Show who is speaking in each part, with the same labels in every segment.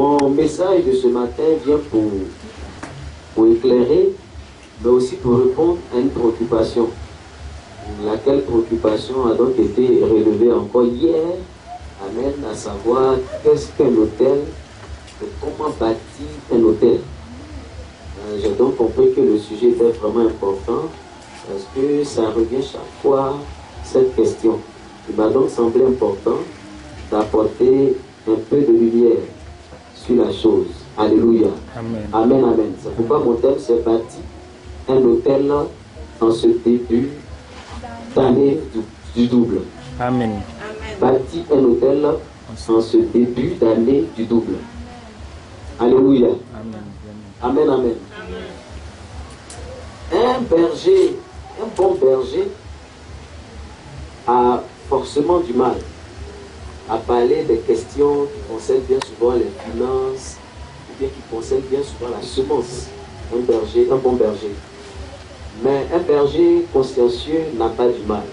Speaker 1: Mon message de ce matin vient pour éclairer, mais aussi pour répondre à une préoccupation. Laquelle préoccupation a donc été relevée encore hier, amen, à savoir qu'est-ce qu'un hôtel et comment bâtir un hôtel. J'ai donc compris que le sujet était vraiment important parce que ça revient chaque fois cette question. Il m'a donc semblé important d'apporter un peu de lumière sur la chose. Alléluia.
Speaker 2: Amen.
Speaker 1: Amen, amen. C'est pourquoi mon thème c'est bâti un hôtel en ce début d'année du double.
Speaker 2: Amen.
Speaker 1: Bâti un hôtel en ce début d'année du double. Alléluia.
Speaker 2: Amen.
Speaker 1: Amen, amen. Un berger, un bon berger a forcément du mal à parler des questions qui concernent bien souvent les finances ou bien qui concernent bien souvent la semence. Un berger, un bon berger. Mais un berger consciencieux n'a pas du mal.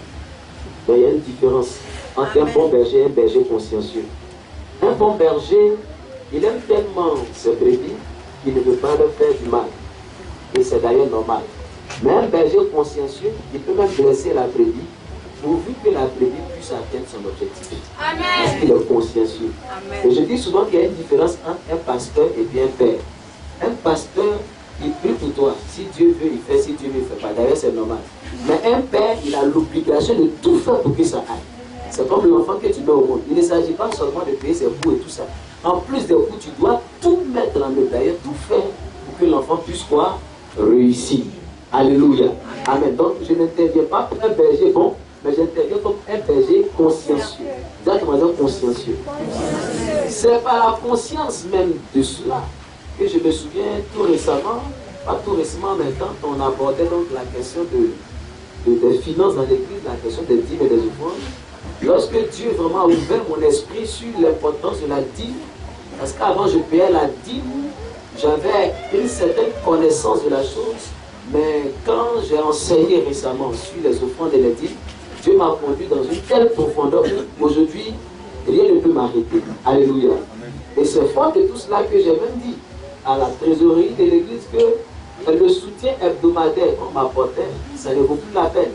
Speaker 1: Mais il y a une différence entre un bon berger et un berger consciencieux. Un bon berger, il aime tellement ses brebis qu'il ne veut pas leur faire du mal. Et c'est d'ailleurs normal. Mais un berger consciencieux, il peut même blesser la brebis pourvu que la brebis puisse atteindre son objectif.
Speaker 3: Amen.
Speaker 1: Parce qu'il est consciencieux.
Speaker 3: Amen.
Speaker 1: Et je dis souvent qu'il y a une différence entre un pasteur et bien un père. Un pasteur, il prie pour toi. Si Dieu veut, il fait. Si Dieu ne fait pas. D'ailleurs, c'est normal. Mais un père, il a l'obligation de tout faire pour que ça aille. C'est comme l'enfant que tu mets au monde. Il ne s'agit pas seulement de payer ses coûts et tout ça. En plus des coûts, tu dois tout mettre en œuvre. D'ailleurs, tout faire pour que l'enfant puisse quoi? Réussir. Alléluia. Amen. Donc, je n'interviens pas pour un berger bon, mais j'interviens comme un berger consciencieux. Exactement, consciencieux. C'est par la conscience même de cela que je me souviens tout récemment, pas tout récemment, mais quand on abordait donc la question des finances dans l'église, la question des dîmes et des offrandes, lorsque Dieu vraiment a ouvert mon esprit sur l'importance de la dîme, parce qu'avant je payais la dîme, j'avais une certaine connaissance de la chose, mais quand j'ai enseigné récemment sur les offrandes et les dîmes, Dieu m'a conduit dans une telle profondeur qu'aujourd'hui, rien ne peut m'arrêter. Alléluia. Et c'est fort de tout cela que j'ai même dit à la trésorerie de l'église que le soutien hebdomadaire qu'on m'apportait, ça ne vaut plus la peine.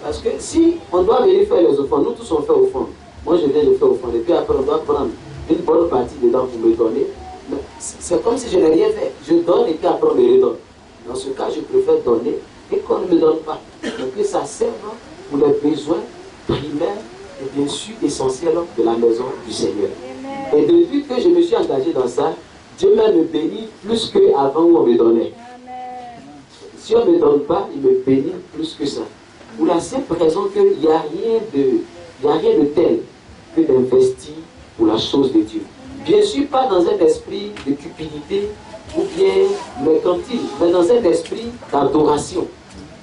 Speaker 1: Parce que si on doit venir faire les offrandes, nous tous on fait offrande. Moi je viens de faire offrande. Et puis après on doit prendre une bonne partie dedans pour me donner. C'est comme si je n'ai rien fait. Je donne et puis après on me redonne. Dans ce cas, je préfère donner et qu'on ne me donne pas. Donc que ça serve pour les besoins primaires et bien sûr essentiels de la maison du Seigneur. Et depuis que je me suis engagé dans ça, Dieu même me bénit plus qu'avant où on me donnait. Si on ne me donne pas, il me bénit plus que ça. Pour la simple raison qu'il n'y a rien de tel que d'investir pour la chose de Dieu. Bien sûr, pas dans un esprit de cupidité ou bien mercantile, mais dans un esprit d'adoration.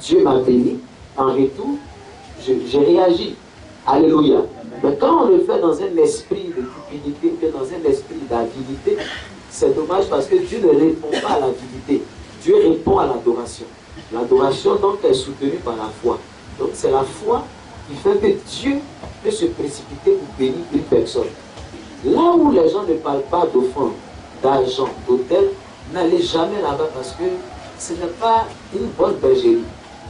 Speaker 1: Dieu m'a béni, en retour, j'ai réagi. Alléluia. Mais quand on le fait dans un esprit de cupidité ou dans un esprit d'avidité, c'est dommage parce que Dieu ne répond pas à l'avidité. Dieu répond à l'adoration. L'adoration donc est soutenue par la foi. Donc c'est la foi qui fait que Dieu peut se précipiter pour bénir une personne. Là où les gens ne parlent pas d'offrande, d'argent, d'hôtel, n'allez jamais là-bas parce que ce n'est pas une bonne bergerie.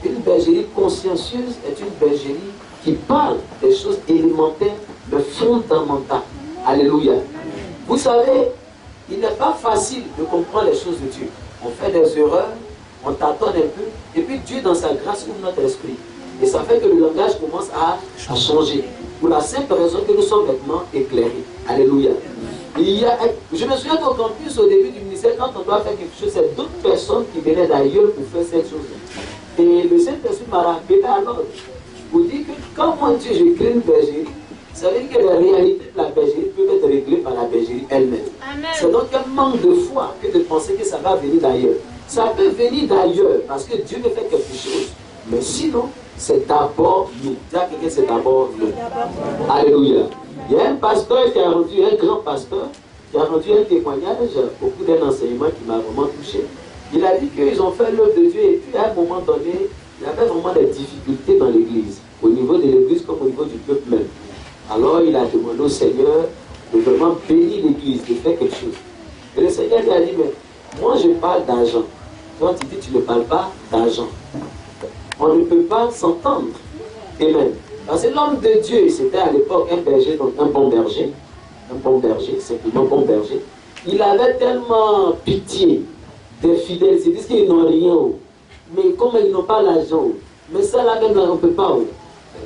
Speaker 1: Une bergerie consciencieuse est une bergerie qui parle des choses élémentaires mais fondamentales. Alléluia. Vous savez, il n'est pas facile de comprendre les choses de Dieu. On fait des erreurs, on tâtonne un peu, et puis Dieu dans sa grâce ouvre notre esprit. Et ça fait que le langage commence à changer. Pour la simple raison que nous sommes maintenant éclairés. Alléluia. Je me souviens qu'au campus, au début du ministère, quand on doit faire quelque chose, c'est d'autres personnes qui venaient d'ailleurs pour faire cette chose. Et le Saint-Esprit m'a rappelé à l'ordre pour dire que quand moi Dieu je crée une bergerie, ça veut dire que les réalités de la bergerie peuvent être réglées par la bergerie elle-même. C'est donc un manque de foi que de penser que ça va venir d'ailleurs. Ça peut venir d'ailleurs parce que Dieu veut faire quelque chose. Mais sinon, c'est d'abord nous. C'est d'abord nous. Alléluia. Il y a un pasteur qui a rendu, un grand pasteur, qui a rendu un témoignage au bout d'un enseignement qui m'a vraiment touché. Il a dit qu'ils ont fait l'œuvre de Dieu et puis à un moment donné, il y avait vraiment des difficultés dans l'église, au niveau de l'église comme au niveau du peuple même. Alors il a demandé au Seigneur de vraiment bénir l'église, de faire quelque chose. Et le Seigneur lui a dit, mais moi je parle d'argent. Toi tu dis, tu ne parles pas d'argent. On ne peut pas s'entendre. Amen. Parce que l'homme de Dieu, c'était à l'époque un berger, donc un bon berger. Un bon berger, simplement bon berger. Il avait tellement pitié des fidèles. Ils disent qu'ils n'ont rien. Mais comme ils n'ont pas l'argent, mais ça là même, on ne peut pas.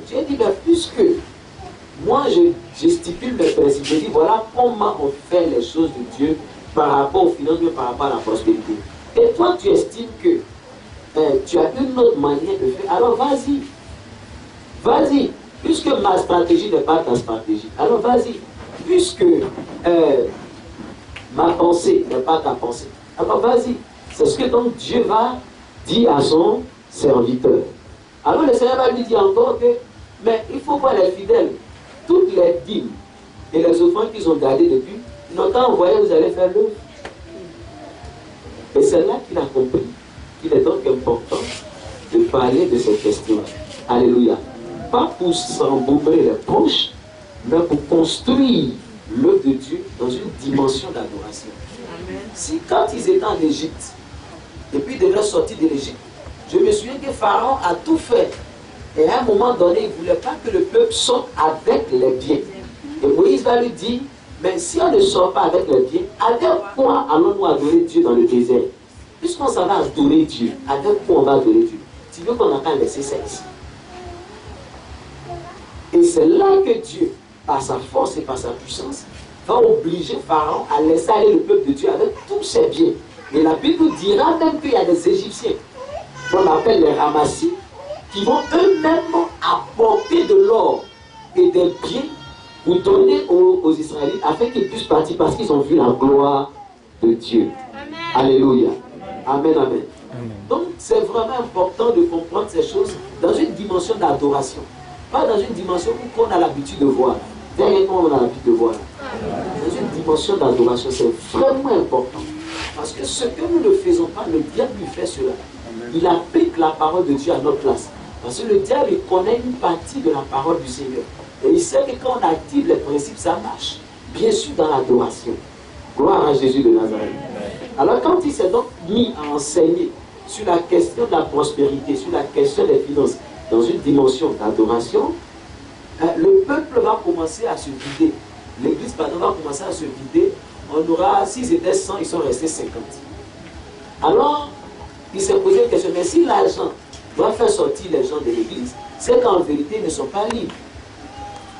Speaker 1: Dieu dit, mais puisque moi je stipule mes principes, je dis voilà comment on fait les choses de Dieu par rapport aux finances, mais par rapport à la prospérité. Et toi tu estimes que tu as une autre manière de faire, alors vas-y. Vas-y. Puisque ma stratégie n'est pas ta stratégie, alors vas-y. Puisque ma pensée n'est pas ta pensée, alors vas-y. C'est ce que donc Dieu va dire à son serviteur. Alors le Seigneur va lui dire encore que, mais il faut voir les fidèles, toutes les dîmes et les offrandes qu'ils ont gardées depuis, ils n'ont qu'à envoyer, vous allez faire l'œuvre. Et c'est là qu'il a compris qu'il est donc important de parler de cette question-là. Alléluia. Pas pour s'emboumer les poches, mais pour construire l'œuvre de Dieu dans une dimension d'adoration. Si quand ils étaient en Égypte, et puis ils devaient sortir de l'Égypte, je me souviens que Pharaon a tout fait. Et à un moment donné, il ne voulait pas que le peuple sorte avec les biens. Et Moïse va lui dire, mais si on ne sort pas avec les biens, avec quoi allons-nous adorer Dieu dans le désert? Puisqu'on s'en va adorer Dieu, avec quoi on va adorer Dieu? Tu veux qu'on entende laisser ça ici? Et c'est là que Dieu, par sa force et par sa puissance, va obliger Pharaon à laisser aller le peuple de Dieu avec tous ses biens. Et la Bible nous dira même qu'il y a des Égyptiens, qu'on appelle les ramassis, qui vont eux-mêmes apporter de l'or et des biens pour donner aux Israélites afin qu'ils puissent partir parce qu'ils ont vu la gloire de Dieu. Amen. Alléluia. Amen, amen. Amen. Donc c'est vraiment important de comprendre ces choses dans une dimension d'adoration. Pas dans une dimension où on a l'habitude de voir. Derrière on a l'habitude de voir. Dans une dimension d'adoration, c'est vraiment important. Parce que ce que nous ne faisons pas, le diable lui fait cela. Il applique la parole de Dieu à notre place. Parce que le diable, il connaît une partie de la parole du Seigneur. Et il sait que quand on active les principes, ça marche. Bien sûr, dans l'adoration. Gloire à Jésus de Nazareth. Alors, quand il s'est donc mis à enseigner sur la question de la prospérité, sur la question des finances, dans une dimension d'adoration, le peuple va commencer à se vider. L'église, pardon, va commencer à se vider. On aura, s'ils étaient 100, ils sont restés 50. Alors, il s'est posé une question, mais si l'argent doit faire sortir les gens de l'église, c'est qu'en vérité, ils ne sont pas libres.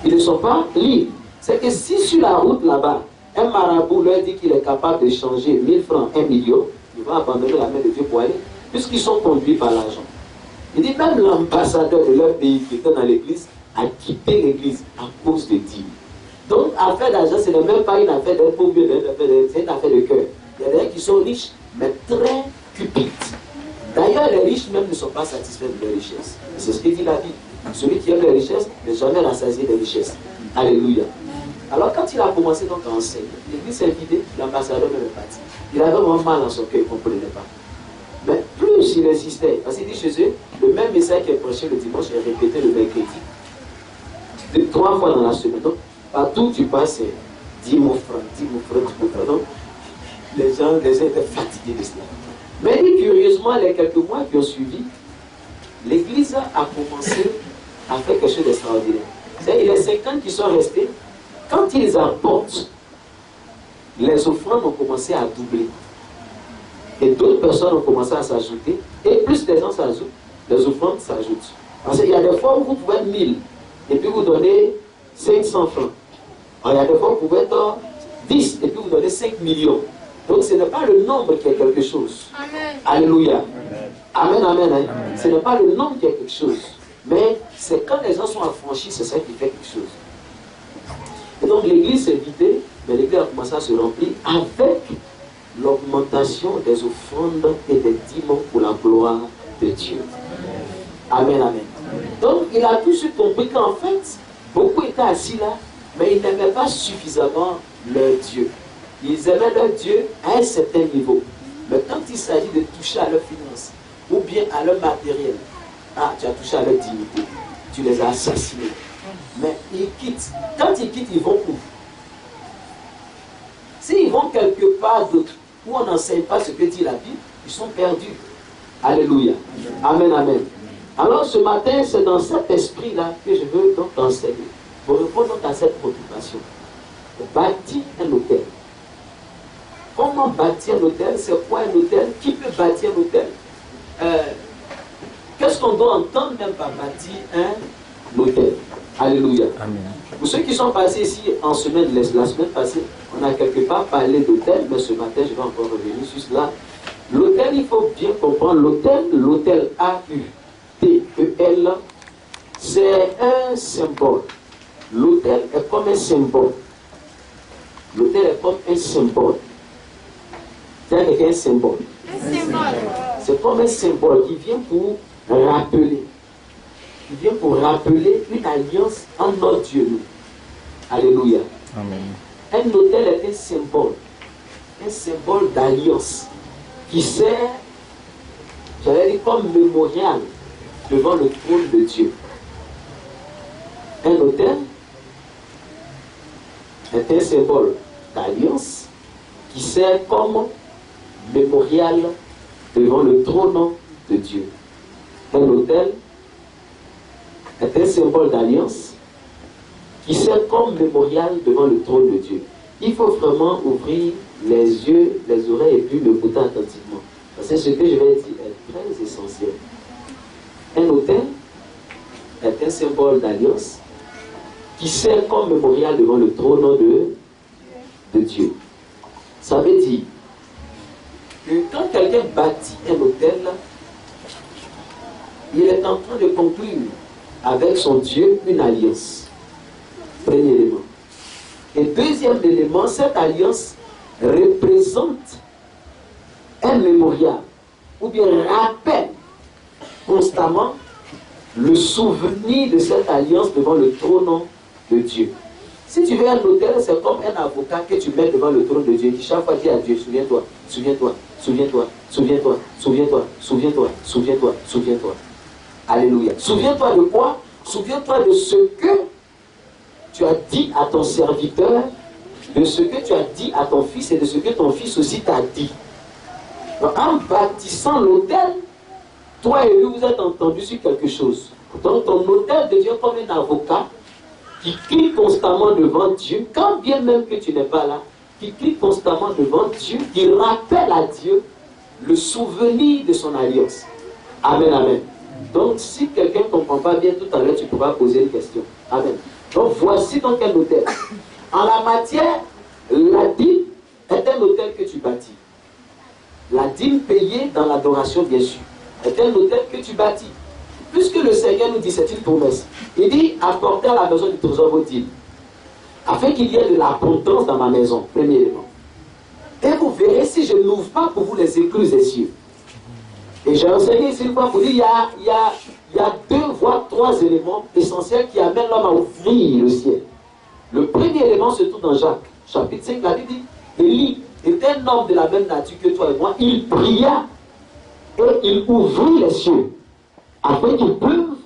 Speaker 1: Ils ne sont pas libres. C'est que si sur la route là-bas, un marabout leur dit qu'il est capable de changer 1000 francs, 1 million, ils vont abandonner la main de Dieu pour aller, puisqu'ils sont conduits par l'argent. Il dit même l'ambassadeur de leur pays qui était dans l'église a quitté l'église à cause de Dieu. Donc, affaire d'argent, ce n'est même pas une affaire d'un pauvre, c'est une affaire de cœur. Il y a des gens qui sont riches, mais très cupides. D'ailleurs, les riches même ne sont pas satisfaits de leurs richesses. C'est ce que dit la Bible. Celui qui aime les richesses n'est jamais rassasié des richesses. Alléluia. Alors, quand il a commencé donc à enseigner, l'église s'est vidée, l'ambassadeur même est parti. Il avait vraiment mal dans son cœur, il ne comprenait pas. Mais plus il insistait, parce qu'il dit chez eux, le même message qui est prêché le dimanche est répété le mercredi. 3 fois dans la semaine. Donc, partout tu passes, 10 mots francs, 10 mots francs, 10 mots francs. Donc, les gens étaient fatigués de cela. Mais curieusement, les quelques mois qui ont suivi, l'église a commencé à faire quelque chose d'extraordinaire. C'est-à-dire, les 50 qui sont restés, quand ils apportent, les offrandes ont commencé à doubler. Et d'autres personnes ont commencé à s'ajouter. Et plus les gens s'ajoutent, les offrandes s'ajoutent. Parce qu'il y a des fois où vous pouvez être 1000 et puis vous donnez 500 francs. Alors, il y a des fois où vous pouvez être 10 et puis vous donnez 5 millions. Donc ce n'est pas le nombre qui est quelque chose. Amen. Alléluia. Amen, amen. Amen. Ce n'est pas le nombre qui est quelque chose. Mais c'est quand les gens sont affranchis, c'est ça qui fait quelque chose. Et donc l'église s'est vidée, mais l'église a commencé à se remplir avec l'augmentation des offrandes et des dîmes pour la gloire de Dieu. Amen, amen. Donc il a tout de suite compris qu'en fait, beaucoup étaient assis là, mais ils n'aimaient pas suffisamment leur Dieu. Ils aimaient leur Dieu à un certain niveau. Mais quand il s'agit de toucher à leurs finances, ou bien à leur matériel, ah, tu as touché à leur dignité, tu les as assassinés. Mais ils quittent. Quand ils quittent, ils vont où? S'ils vont quelque part d'autre où on n'enseigne pas ce que dit la Bible, ils sont perdus. Alléluia. Amen, amen. Alors ce matin, c'est dans cet esprit-là que je veux donc enseigner. Pour répondre à cette préoccupation. Bâtir un hôtel. Comment bâtir un hôtel? C'est quoi un hôtel? Qui peut bâtir un hôtel? Qu'est-ce qu'on doit entendre même par bâtir un hôtel? Alléluia. Amen. Pour ceux qui sont passés ici en semaine, la semaine passée, on a quelque part parlé d'hôtel, mais ce matin, je vais encore revenir sur cela. L'hôtel, il faut bien comprendre, l'hôtel A-U-T-E-L, c'est un symbole. L'hôtel est comme un symbole. L'hôtel est comme un symbole. C'est un symbole. Un symbole. C'est comme un symbole qui vient pour rappeler. Qui vient pour rappeler une alliance en notre Dieu. Alléluia. Amen. Un hôtel est un symbole d'alliance qui sert, j'allais dire, comme mémorial devant le trône de Dieu. Un hôtel est un symbole d'alliance qui sert comme mémorial devant le trône de Dieu. Un hôtel est un symbole d'alliance qui sert comme mémorial devant le trône de Dieu. Il faut vraiment ouvrir les yeux, les oreilles et puis m'écouter attentivement. Parce que ce que je vais dire est très essentiel. Un hôtel est un symbole d'alliance qui sert comme mémorial devant le trône de Dieu. Ça veut dire que quand quelqu'un bâtit un hôtel, il est en train de conclure avec son Dieu une alliance. Premier élément. Et deuxième élément, cette alliance représente un mémorial, ou bien rappelle constamment le souvenir de cette alliance devant le trône de Dieu. Si tu veux un hôtel, c'est comme un avocat que tu mets devant le trône de Dieu, qui chaque fois dit à Dieu, souviens-toi, souviens-toi, souviens-toi, souviens-toi, souviens-toi, souviens-toi, souviens-toi, souviens-toi. Alléluia. Souviens-toi de quoi? Souviens-toi de ce que tu as dit à ton serviteur, de ce que tu as dit à ton fils et de ce que ton fils aussi t'a dit. Donc, en bâtissant l'autel, toi et lui, vous êtes entendus sur quelque chose. Donc ton autel devient comme un avocat qui crie constamment devant Dieu, quand bien même que tu n'es pas là, qui crie constamment devant Dieu, qui rappelle à Dieu le souvenir de son alliance. Amen, amen. Donc si quelqu'un ne comprend pas bien tout à l'heure, tu pourras poser une question. Amen. Donc voici donc un autel. En la matière, la dîme est un autel que tu bâtis. La dîme payée dans l'adoration, bien sûr, est un autel que tu bâtis. Puisque le Seigneur nous dit, c'est une promesse. Il dit, apportez à la maison du trésor vos dîmes, afin qu'il y ait de l'abondance dans ma maison. Premier élément. Et vous verrez si je n'ouvre pas pour vous les écluses des cieux. Et j'ai enseigné ici une fois pour dire, il y a deux, voire trois éléments essentiels qui amènent l'homme à ouvrir le ciel. Le premier élément se trouve dans Jacques, chapitre 5, la Bible dit, Élie était un homme de la même nature que toi et moi, il pria et il ouvrit les cieux, afin qu'il pleuve.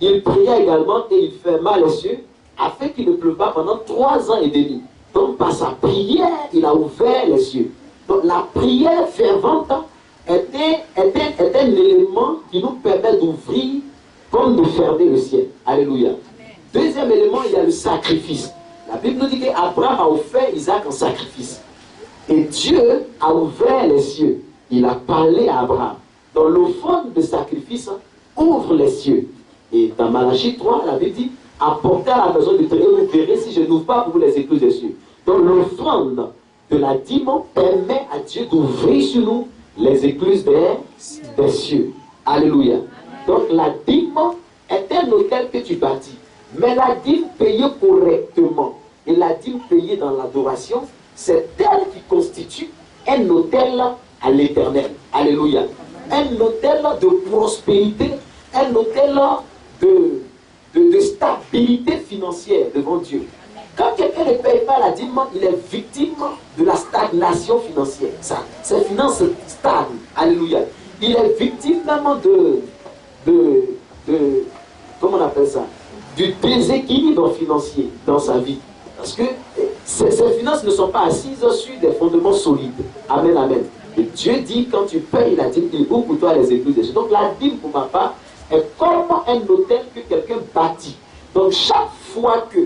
Speaker 1: Il pria également et il ferma les cieux, afin qu'il ne pleuve pas pendant 3 ans et demi. Donc par sa prière, il a ouvert les cieux. Donc la prière fervente est un élément qui nous permet d'ouvrir comme de fermer le ciel. Alléluia. Deuxième élément, il y a le sacrifice. La Bible nous dit qu'Abraham a offert Isaac en sacrifice. Et Dieu a ouvert les cieux. Il a parlé à Abraham. Donc l'offrande de sacrifice ouvre les cieux. Et dans Malachie 3, la Bible dit, apportez à la maison du Très-Haut, vous verrez si je n'ouvre pas pour vous les écluses des cieux. Donc l'offrande de la dîme permet à Dieu d'ouvrir sur nous les écluses des cieux. Alléluia. Donc la dîme est un autel que tu bâtis. Mais la dîme payée correctement et la dîme payée dans l'adoration, c'est elle qui constitue un autel à l'éternel. Alléluia. Un autel de prospérité, un autel de stabilité financière devant Dieu. Quand quelqu'un ne paye pas la dîme, il est victime de la stagnation financière. Ses finances stagnent. Alléluia. Il est victime même comment on appelle ça? Du déséquilibre financier dans sa vie. Parce que Ces finances ne sont pas assises sur des fondements solides. Amen, amen. Et Dieu dit, quand tu payes la dîme, il ouvre pour toi les églises. Donc la dîme, pour ma part, est comme un hôtel que quelqu'un bâtit. Donc chaque fois que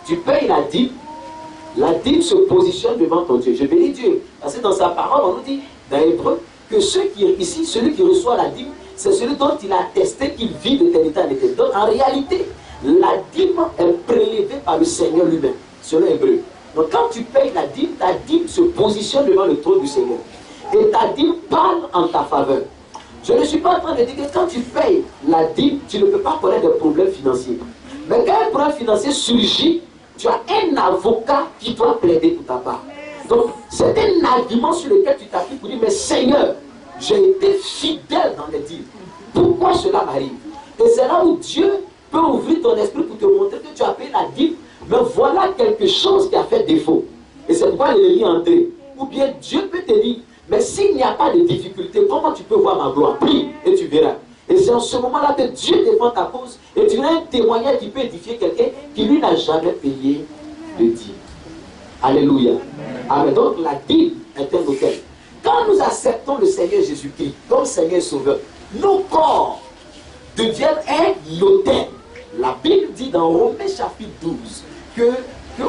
Speaker 1: tu payes la dîme se positionne devant ton Dieu. Je bénis Dieu. Parce que dans sa parole, on nous dit, dans Hébreu, que celui qui reçoit la dîme, c'est celui dont il a attesté qu'il vit d'éternité en éternité. Donc en réalité, la dîme est prélevée par le Seigneur lui-même, selon Hébreu. Donc quand tu payes ta dîme se positionne devant le trône du Seigneur. Et ta dîme parle en ta faveur. Je ne suis pas en train de dire que quand tu payes la dîme, tu ne peux pas connaître des problèmes financiers. Mais quand un problème financier surgit, tu as un avocat qui doit plaider pour ta part. Donc, c'est un argument sur lequel tu t'appuies pour dire, mais Seigneur, j'ai été fidèle dans les dîmes. Pourquoi cela m'arrive? Et c'est là où Dieu peut ouvrir ton esprit pour te montrer que tu as payé la dîme, mais voilà quelque chose qui a fait défaut. Et c'est pourquoi il est entré. Ou bien Dieu peut te dire, mais s'il n'y a pas de difficulté, comment tu peux voir ma gloire? Prie et tu verras. Et c'est en ce moment-là que Dieu défend ta cause et tu as un témoignage qui peut édifier quelqu'un qui lui n'a jamais payé de dîme. Alléluia. Amen. Donc la dîme est un hôtel. Quand nous acceptons le Seigneur Jésus-Christ comme Seigneur et Sauveur, nos corps deviennent un hôtel. La Bible dit dans Romains chapitre 12 que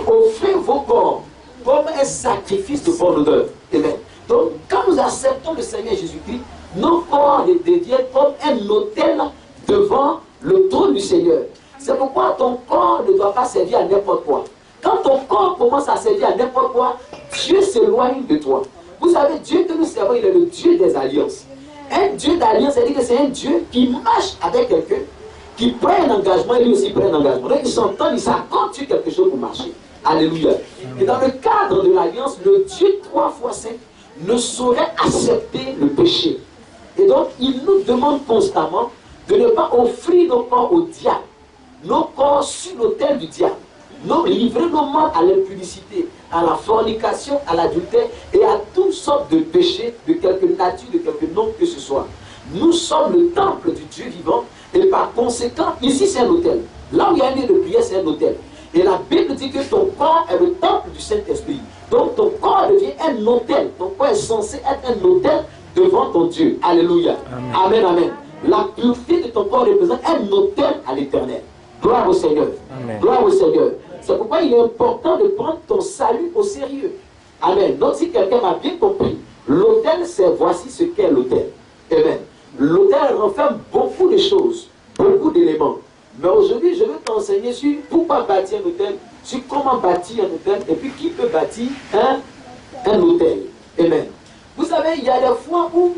Speaker 1: offrez vos corps comme un sacrifice de bonne odeur. Amen. Donc quand nous acceptons le Seigneur Jésus-Christ, nos corps deviennent comme un hôtel devant le trône du Seigneur. C'est pourquoi ton corps ne doit pas servir à n'importe quoi. Quand ton corps commence à servir à n'importe quoi, Dieu s'éloigne de toi. Vous savez, Dieu que nous servons, il est le Dieu des alliances. Un Dieu d'alliance, c'est-à-dire que c'est un Dieu qui marche avec quelqu'un, qui prend un engagement et lui aussi prend un engagement. Donc ils s'entendent, ils s'accordent sur quelque chose pour marcher. Alléluia. Et dans le cadre de l'alliance, le Dieu 3 fois 5 ne saurait accepter le péché. Et donc, il nous demande constamment de ne pas offrir nos corps au diable, nos corps sur l'autel du diable, livrer nos mains à l'impudicité, à la fornication, à l'adultère et à toutes sortes de péchés, de quelque nature, de quelque nom que ce soit. Nous sommes le temple du Dieu vivant et par conséquent, ici c'est un hôtel. Là où il y a un lieu de prière, c'est un hôtel. Et la Bible dit que ton corps est le temple du Saint-Esprit. Donc ton corps devient un hôtel. Ton corps est censé être un hôtel devant ton Dieu. Alléluia. Amen. Amen, amen. La pureté de ton corps représente un hôtel à l'Éternel. Gloire au Seigneur. Amen. Gloire au Seigneur. C'est pourquoi il est important de prendre ton salut au sérieux. Amen. Donc si quelqu'un m'a bien compris, l'autel, c'est voici ce qu'est l'autel. Amen. L'autel renferme beaucoup de choses, beaucoup d'éléments. Mais aujourd'hui, je veux t'enseigner sur pourquoi bâtir un hôtel, sur comment bâtir un hôtel, et puis qui peut bâtir un hôtel. Amen. Vous savez, il y a des fois où,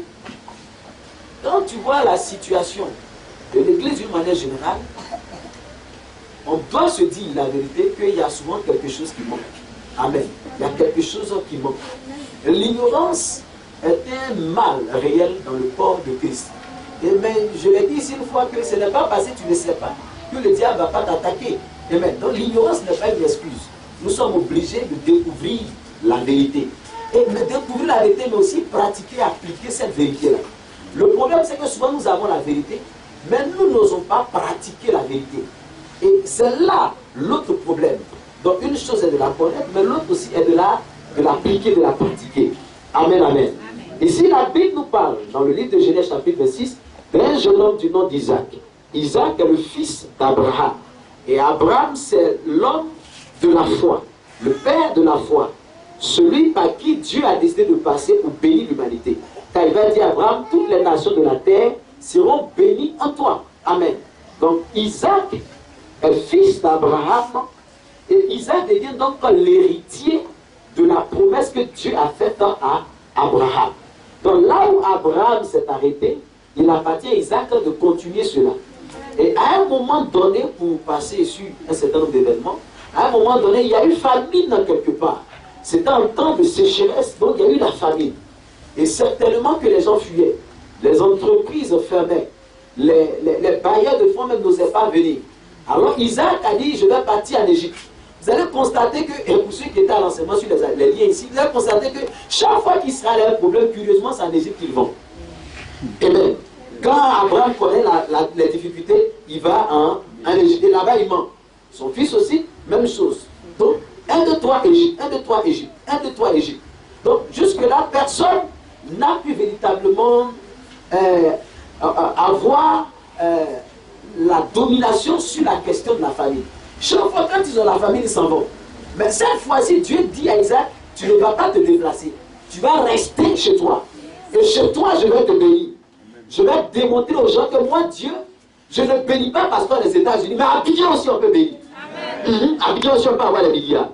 Speaker 1: quand tu vois la situation de l'église d'une manière générale, on doit se dire la vérité qu'il y a souvent quelque chose qui manque. Amen. Il y a quelque chose qui manque. L'ignorance est un mal réel dans le corps de Christ. Mais je l'ai dit ici une fois que ce n'est pas parce que tu ne sais pas que le diable ne va pas t'attaquer. Donc l'ignorance n'est pas une excuse. Nous sommes obligés de découvrir la vérité. Et de découvrir la vérité, mais aussi pratiquer, appliquer cette vérité-là. Le problème, c'est que souvent nous avons la vérité, mais nous n'osons pas pratiquer la vérité. Et c'est là l'autre problème. Donc une chose est de la connaître, mais l'autre aussi est de l'appliquer, de la pratiquer. Amen, amen. Ici, la Bible nous parle, dans le livre de Genèse chapitre 26, d'un jeune homme du nom d'Isaac. Isaac est le fils d'Abraham. Et Abraham, c'est l'homme de la foi, le père de la foi. Celui par qui Dieu a décidé de passer pour bénir l'humanité. Car il va dire à Abraham, toutes les nations de la terre seront bénies en toi. Amen. Donc Isaac est fils d'Abraham. Et Isaac devient donc l'héritier de la promesse que Dieu a faite à Abraham. Donc là où Abraham s'est arrêté, il appartient à Isaac de continuer cela. Et à un moment donné, pour passer sur un certain nombre d'événements, à un moment donné, il y a eu famine quelque part. C'était un temps de sécheresse, donc il y a eu la famine. Et certainement que les gens fuyaient. Les entreprises fermaient. Les bailleurs de fonds même n'osaient pas venir. Alors Isaac a dit, je vais partir en Égypte. Vous allez constater que, et pour ceux qui étaient à l'enseignement sur les liens ici, vous allez constater que chaque fois qu'Israël a un problème, curieusement, c'est en Égypte qu'ils vont. Et bien, quand Abraham connaît les difficultés, il va en Égypte. Et là-bas, il ment. Son fils aussi, même chose. Donc, 1, 2, 3, Égypte. 1, 2, 3, Égypte. 1, 2, 3, Égypte. Donc, jusque-là, personne n'a pu véritablement avoir la domination sur la question de la famille. Chaque fois, quand ils ont la famille, ils s'en vont. Mais cette fois-ci, Dieu dit à Isaac, tu ne vas pas te déplacer. Tu vas rester chez toi. Et chez toi, je vais te bénir. Je vais démontrer aux gens que moi, Dieu, je ne bénis pas parce qu'on est aux États-Unis, mais à Abidjan aussi, on peut bénir. À Abidjan aussi, on peut avoir les milliards.